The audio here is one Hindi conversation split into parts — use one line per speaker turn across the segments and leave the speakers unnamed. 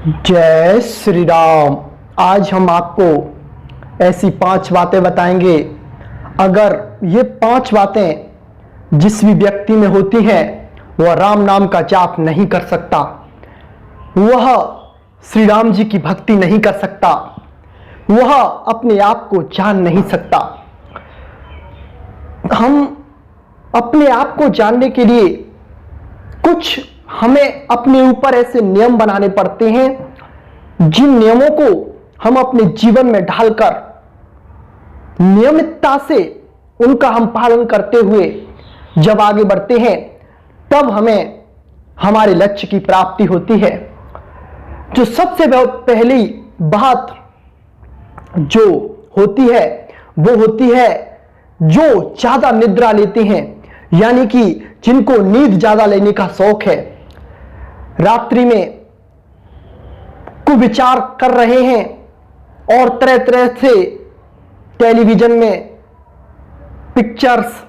जय श्री राम। आज हम आपको ऐसी 5 बातें बताएंगे। अगर ये 5 बातें जिस भी व्यक्ति में होती हैं वह राम नाम का जाप नहीं कर सकता, वह श्री राम जी की भक्ति नहीं कर सकता, वह अपने आप को जान नहीं सकता। हम अपने आप को जानने के लिए कुछ हमें अपने ऊपर ऐसे नियम बनाने पड़ते हैं जिन नियमों को हम अपने जीवन में डालकर नियमितता से उनका हम पालन करते हुए जब आगे बढ़ते हैं तब हमें हमारे लक्ष्य की प्राप्ति होती है। जो सबसे पहली बात जो होती है वो होती है जो ज्यादा निद्रा लेते हैं, यानी कि जिनको नींद ज्यादा लेने का शौक है, रात्रि में कुविचार कर रहे हैं और तरह तरह से टेलीविजन में पिक्चर्स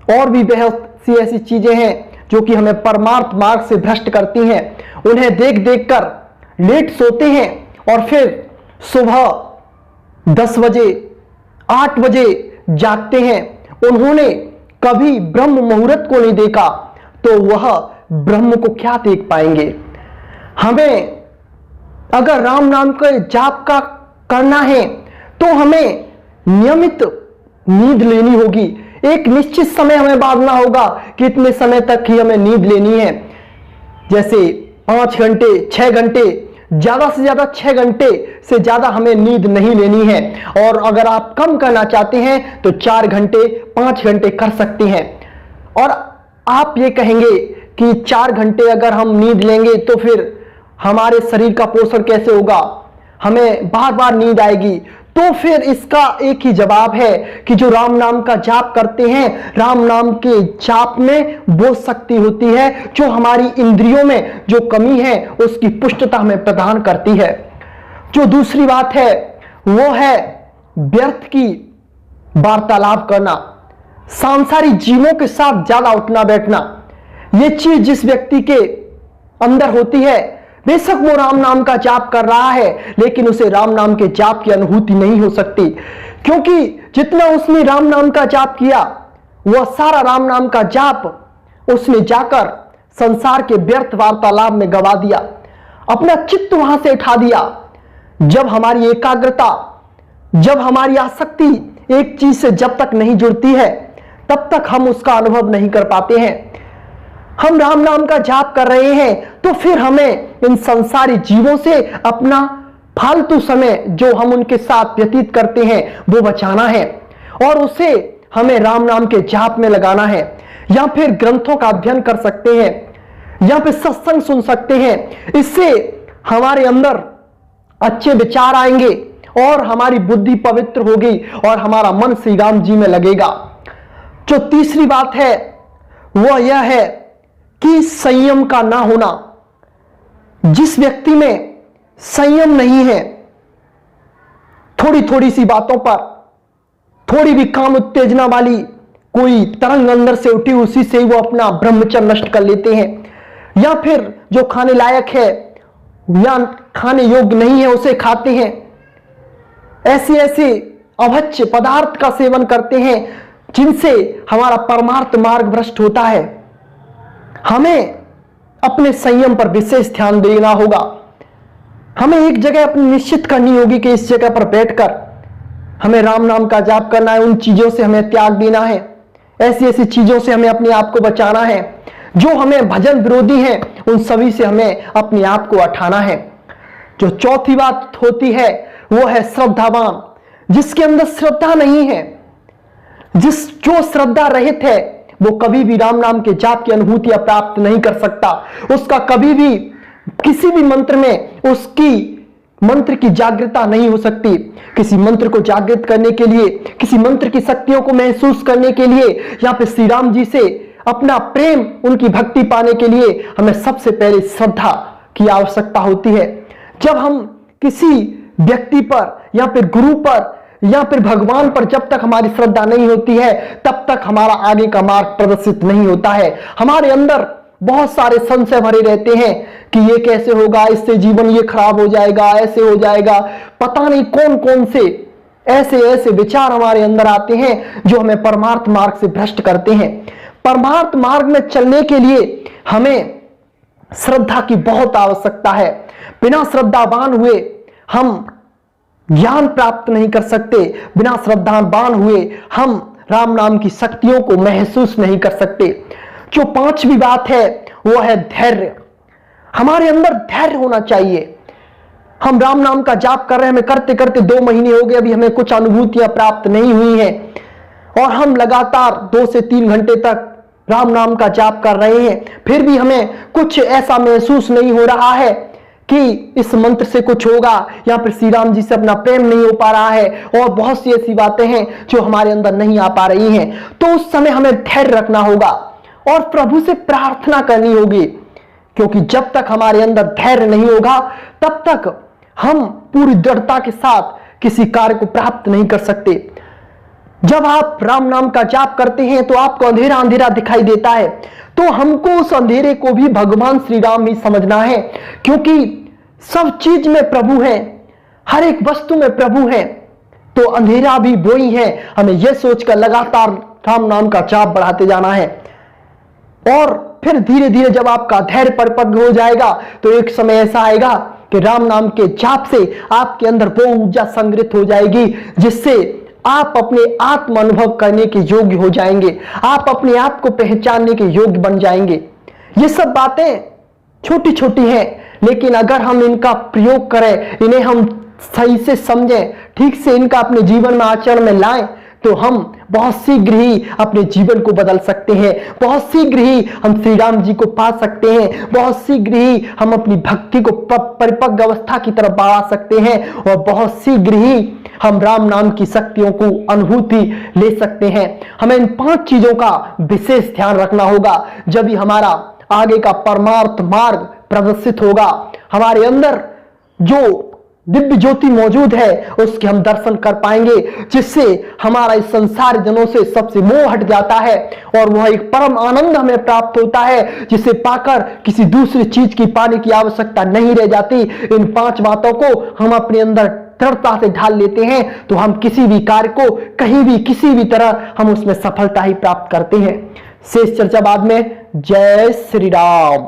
और भी बहुत सी ऐसी चीजें हैं जो कि हमें परमार्थ मार्ग से भ्रष्ट करती हैं। उन्हें देख देख कर लेट सोते हैं और फिर सुबह 10 बजे 8 बजे जागते हैं। उन्होंने कभी ब्रह्म मुहूर्त को नहीं देखा तो वह ब्रह्म को क्या देख पाएंगे। हमें अगर राम नाम के जाप का करना है तो हमें नियमित नींद लेनी होगी। एक निश्चित समय हमें बांधना होगा कि इतने समय तक ही हमें नींद लेनी है। जैसे 5 घंटे 6 घंटे, ज्यादा से ज्यादा 6 घंटे से ज्यादा हमें नींद नहीं लेनी है। और अगर आप कम करना चाहते हैं तो 4 घंटे 5 घंटे कर सकते हैं। और आप ये कहेंगे कि 4 घंटे अगर हम नींद लेंगे तो फिर हमारे शरीर का पोषण कैसे होगा, हमें बार बार नींद आएगी। तो फिर इसका एक ही जवाब है कि जो राम नाम का जाप करते हैं, राम नाम के जाप में वो शक्ति होती है जो हमारी इंद्रियों में जो कमी है उसकी पुष्टता हमें प्रदान करती है। जो दूसरी बात है वो है व्यर्थ की वार्तालाप करना, सांसारिक जीवों के साथ ज्यादा उठना बैठना। ये चीज जिस व्यक्ति के अंदर होती है, बेशक वो राम नाम का जाप कर रहा है लेकिन उसे राम नाम के जाप की अनुभूति नहीं हो सकती, क्योंकि जितना उसने राम नाम का जाप किया वह सारा राम नाम का जाप उसने जाकर संसार के व्यर्थ वार्तालाप में गवा दिया, अपना चित्त वहां से उठा दिया। जब हमारी एकाग्रता, जब हमारी आसक्ति एक चीज से जब तक नहीं जुड़ती है तब तक हम उसका अनुभव नहीं कर पाते हैं। हम राम नाम का जाप कर रहे हैं तो फिर हमें इन संसारी जीवों से अपना फालतू समय जो हम उनके साथ व्यतीत करते हैं वो बचाना है और उसे हमें राम नाम के जाप में लगाना है। या फिर ग्रंथों का अध्ययन कर सकते हैं या फिर सत्संग सुन सकते हैं। इससे हमारे अंदर अच्छे विचार आएंगे और हमारी बुद्धि पवित्र होगी और हमारा मन श्री राम जी में लगेगा। जो तीसरी बात है वह यह है कि संयम का ना होना। जिस व्यक्ति में संयम नहीं है, थोड़ी थोड़ी सी बातों पर, थोड़ी भी काम उत्तेजना वाली कोई तरंग अंदर से उठी उसी से वो अपना ब्रह्मचर्य नष्ट कर लेते हैं। या फिर जो खाने लायक है या खाने योग्य नहीं है उसे खाते हैं। ऐसे ऐसे अभक्ष्य पदार्थ का सेवन करते हैं जिनसे हमारा परमार्थ मार्ग भ्रष्ट होता है। हमें अपने संयम पर विशेष ध्यान देना होगा। हमें एक जगह अपनी निश्चित करनी होगी कि इस जगह पर बैठकर हमें राम नाम का जाप करना है। उन चीजों से हमें त्याग देना है, ऐसी ऐसी चीजों से हमें अपने आप को बचाना है जो हमें भजन विरोधी हैं, उन सभी से हमें अपने आप को हटाना है। जो चौथी बात होती है वो है श्रद्धावान। जिसके अंदर श्रद्धा नहीं है, जो श्रद्धा रहित है, वो कभी भी राम नाम के जाप की अनुभूतियां प्राप्त नहीं कर सकता। उसका कभी भी किसी भी मंत्र में उसकी मंत्र की जागृता नहीं हो सकती। किसी मंत्र को जागृत करने के लिए, किसी मंत्र की शक्तियों को महसूस करने के लिए या फिर श्री राम जी से अपना प्रेम, उनकी भक्ति पाने के लिए हमें सबसे पहले श्रद्धा की आवश्यकता होती है। जब हम किसी व्यक्ति पर या फिर गुरु पर या फिर भगवान पर जब तक हमारी श्रद्धा नहीं होती है तब तक हमारा आगे का मार्ग प्रदर्शित नहीं होता है। हमारे अंदर बहुत सारे संशय भरे रहते हैं कि ये कैसे होगा, इससे जीवन ये खराब हो जाएगा, ऐसे हो जाएगा। पता नहीं कौन कौन से ऐसे ऐसे विचार हमारे अंदर आते हैं जो हमें परमार्थ मार्ग से भ्रष्ट करते हैं। परमार्थ मार्ग में चलने के लिए हमें श्रद्धा की बहुत आवश्यकता है। बिना श्रद्धावान हुए हम ज्ञान प्राप्त नहीं कर सकते। बिना श्रद्धावान हुए हम राम नाम की शक्तियों को महसूस नहीं कर सकते। जो पांचवी बात है वो है धैर्य। हमारे अंदर धैर्य होना चाहिए। हम राम नाम का जाप कर रहे हैं, हमें करते करते 2 महीने हो गए, अभी हमें कुछ अनुभूतियां प्राप्त नहीं हुई हैं और हम लगातार 2 से 3 घंटे तक राम नाम का जाप कर रहे हैं, फिर भी हमें कुछ ऐसा महसूस नहीं हो रहा है कि इस मंत्र से कुछ होगा या फिर श्री राम जी से अपना प्रेम नहीं हो पा रहा है और बहुत सी ऐसी बातें हैं जो हमारे अंदर नहीं आ पा रही हैं। तो उस समय हमें धैर्य रखना होगा और प्रभु से प्रार्थना करनी होगी, क्योंकि जब तक हमारे अंदर धैर्य नहीं होगा तब तक हम पूरी दृढ़ता के साथ किसी कार्य को प्राप्त नहीं कर सकते। जब आप राम नाम का जाप करते हैं तो आपको अंधेरा अंधेरा दिखाई देता है, तो हमको उस अंधेरे को भी भगवान श्री राम ही समझना है, क्योंकि सब चीज में प्रभु है, हर एक वस्तु में प्रभु है। तो अंधेरा भी वही है। हमें यह सोचकर लगातार राम नाम का जाप बढ़ाते जाना है और फिर धीरे धीरे जब आपका धैर्य परिपक्व हो जाएगा तो एक समय ऐसा आएगा कि राम नाम के जाप से आपके अंदर वो ऊर्जा संग्रहित हो जाएगी जिससे आप अपने आत्म अनुभव करने के योग्य हो जाएंगे, आप अपने आप को पहचानने के योग्य बन जाएंगे। ये सब बातें छोटी छोटी हैं, लेकिन अगर हम इनका प्रयोग करें, इन्हें हम सही से समझें, ठीक से इनका अपने जीवन में आचरण में लाएं, तो हम बहुत शीघ्र ही अपने जीवन को बदल सकते हैं, बहुत शीघ्र ही हम श्री राम जी को पा सकते हैं, बहुत शीघ्र ही हम अपनी भक्ति को परिपक्व अवस्था की तरफ बढ़ा सकते हैं और बहुत शीघ्र ही हम राम नाम की शक्तियों को अनुभूति ले सकते हैं। हमें इन 5 चीजों का विशेष ध्यान रखना होगा, जब ही हमारा आगे का परमार्थ मार्ग प्रदर्शित होगा। हमारे अंदर जो दिव्य ज्योति मौजूद है उसके हम दर्शन कर पाएंगे, जिससे हमारा इस संसार जनों से सबसे मोह हट जाता है और वह एक परम आनंद हमें प्राप्त होता है, जिसे पाकर किसी दूसरी चीज की पाने की आवश्यकता नहीं रह जाती। इन 5 बातों को हम अपने अंदर दृढ़ता से ढाल लेते हैं तो हम किसी भी कार्य को कहीं भी किसी भी तरह हम उसमें सफलता ही प्राप्त करते हैं। शेष चर्चा बाद में। जय श्री राम।